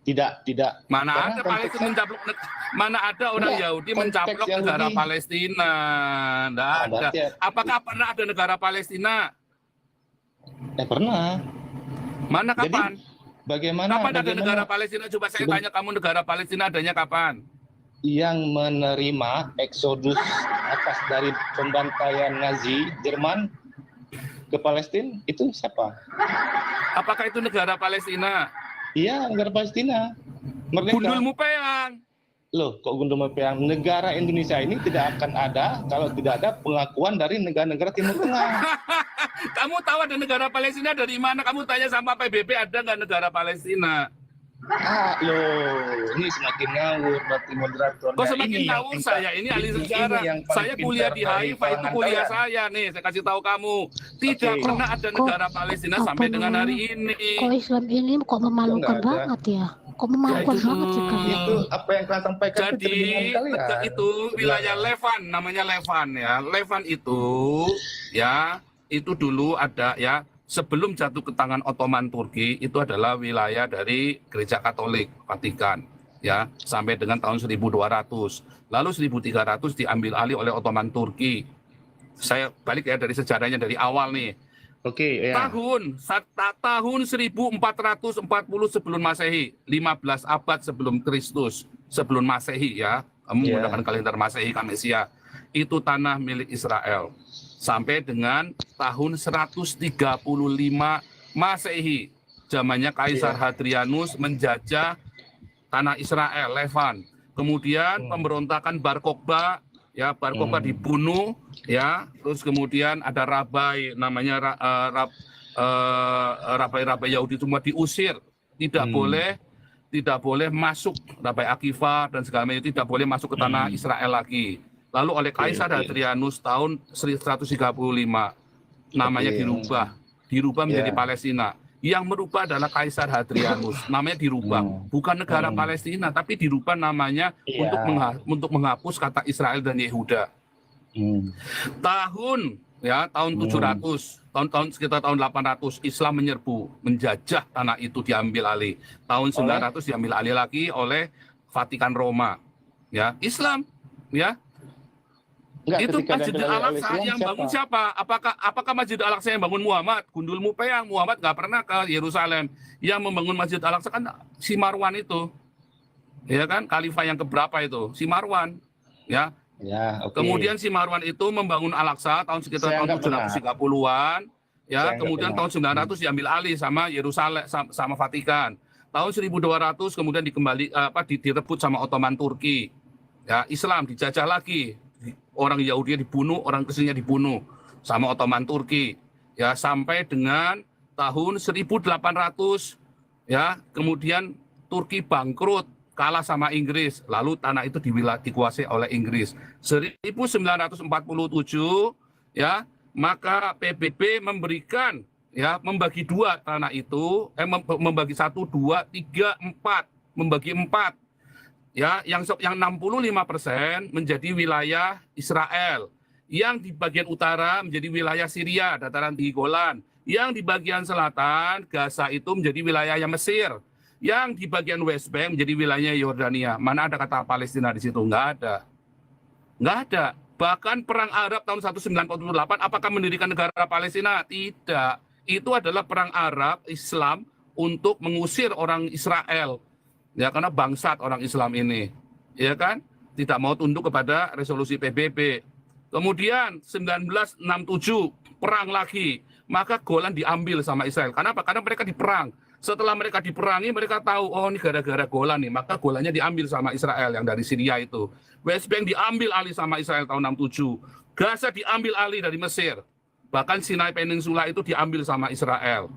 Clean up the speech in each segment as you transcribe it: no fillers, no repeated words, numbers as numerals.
Tidak. Mana ada Palestina mencaplok, mana ada orang Yahudi mencaplok negara Palestina? Nggak ada. Apakah pernah ada negara Palestina? Pernah. Mana kapan? Jadi, bagaimana ada negara Palestina? Coba saya tanya kamu, negara Palestina adanya kapan? Yang menerima eksodus atas dari pembantaian Nazi Jerman ke Palestina itu siapa? Apakah itu negara Palestina? Iya, negara Palestina. Merdeka. Gundul Mupeang. Loh, kok Gundul Mupeang? Negara Indonesia ini tidak akan ada kalau tidak ada pengakuan dari negara-negara Timur Tengah. Kamu tahu ada negara Palestina dari mana? Kamu tanya sama PBB ada nggak negara Palestina? Loh, ini semakin ngawur berarti moderator. Kok semakin ngawur saya? Ini ahli sejarah. Saya kuliah di Haifa, itu kuliah saya nih. Saya kasih tahu kamu. Tidak pernah ada negara Palestina sampai dengan hari ini. Kok Islam ini kok memalukan banget ya? Kok memalukan banget sih kan? Itu apa yang kalian sampaikan. Jadi itu wilayah Levan, namanya Levan ya. Levan itu ya, itu dulu ada ya. Sebelum jatuh ke tangan Ottoman Turki itu adalah wilayah dari Gereja Katolik Vatikan ya sampai dengan tahun 1200. Lalu 1300 diambil alih oleh Ottoman Turki. Saya balik ya dari sejarahnya dari awal nih. Oke, ya. Tahun 1440 sebelum Masehi, 15 abad sebelum Kristus, sebelum Masehi ya, menggunakan kalender Masehi Kamesia. Itu tanah milik Israel. Sampai dengan tahun 135 Masehi, zamannya Kaisar Hadrianus menjajah tanah Israel, Levan. Kemudian pemberontakan Bar Kokhba, ya Bar Kokhba dibunuh, ya. Terus kemudian ada rabai, namanya rabai Yahudi semua diusir, tidak boleh masuk, Rabai Akiva dan segala macam tidak boleh masuk ke tanah Israel lagi. Lalu oleh Kaisar Hadrianus tahun 135 namanya dirubah menjadi Palestina. Yang merubah adalah Kaisar Hadrianus, namanya dirubah, bukan negara Palestina, tapi dirubah namanya untuk menghapus kata Israel dan Yehuda. Tahun 700, sekitar tahun 800 Islam menyerbu, menjajah tanah itu, diambil alih. Tahun 900 diambil alih lagi oleh Vatikan Roma. Ya, Islam, ya. Itu Masjid Al-Aqsa yang bangun siapa? Apakah Masjid Al-Aqsa yang bangun Muhammad? Gundul Mupeang, Muhammad nggak pernah ke Yerusalem. Yang membangun Masjid Al-Aqsa kan si Marwan itu, ya kan? Khalifah yang keberapa itu? Si Marwan, ya. Kemudian si Marwan itu membangun Al-Aqsa tahun sekitar tahun 730-an, ya. Kemudian tahun 900 diambil alih sama Yerusalem, sama Vatikan. Tahun 1200 kemudian direbut sama Ottoman Turki. Ya, Islam dijajah lagi. Orang Yahudi dibunuh, orang Kristennya dibunuh sama Ottoman Turki, ya, sampai dengan tahun 1800, ya. Kemudian Turki bangkrut, kalah sama Inggris, lalu tanah itu dikuasai oleh Inggris. 1947, ya, maka PBB memberikan, ya, membagi dua tanah itu, membagi 1, 2, 3, 4, membagi 4. Ya, yang 65% menjadi wilayah Israel, yang di bagian utara menjadi wilayah Syria, dataran tinggi Golan, yang di bagian selatan Gaza itu menjadi wilayahnya Mesir, yang di bagian West Bank menjadi wilayahnya Yordania. Mana ada kata Palestina di situ? Nggak ada. Bahkan perang Arab tahun 1948, apakah mendirikan negara Palestina? Tidak. Itu adalah perang Arab Islam untuk mengusir orang Israel. Ya, karena bangsat orang Islam ini, ya kan, tidak mau tunduk kepada resolusi PBB. Kemudian 1967 perang lagi, maka Golan diambil sama Israel. Kenapa? Karena mereka diperang. Setelah mereka diperangi, mereka tahu, oh ini gara-gara Golan nih, maka Golannya diambil sama Israel yang dari Syria itu. West Bank diambil alih sama Israel tahun 67. Gaza diambil alih dari Mesir. Bahkan Sinai Peninsula itu diambil sama Israel.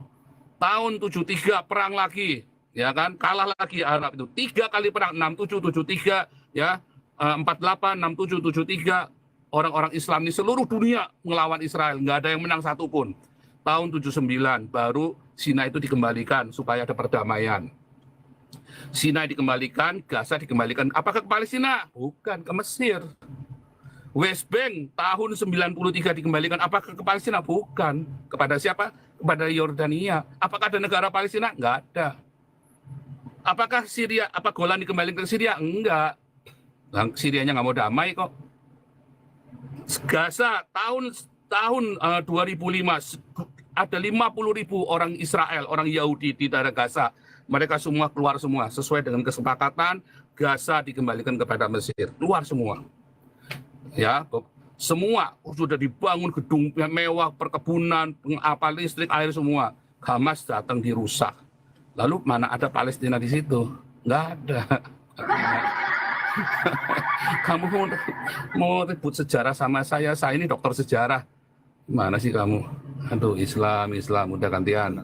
Tahun 73 perang lagi. Ya kan, kalah lagi Arab itu 3 kali perang, 67, 73, ya, 48, 67, 73, orang-orang Islam di seluruh dunia melawan Israel, nggak ada yang menang satupun. Tahun 79 baru Sinai itu dikembalikan supaya ada perdamaian. Sinai dikembalikan, Gaza dikembalikan. Apakah ke Palestina? Bukan, ke Mesir. West Bank tahun 93 dikembalikan. Apakah ke Palestina? Bukan. Kepada siapa? Kepada Yordania. Apakah ada negara Palestina? Nggak ada. Apakah Syria, apa Golan dikembalikan ke Syria? Enggak. Syrianya nggak mau damai kok. Gaza tahun 2005 ada 50.000 orang Israel, orang Yahudi di daerah Gaza. Mereka semua keluar semua sesuai dengan kesepakatan. Gaza dikembalikan kepada Mesir, keluar semua. Ya, semua sudah dibangun gedung mewah, perkebunan, listrik, air semua. Hamas datang dirusak. Lalu mana ada Palestina di situ? Nggak ada. Kamu mau ribut sejarah sama saya ini dokter sejarah. Mana sih kamu? Aduh, Islam, udah gantian.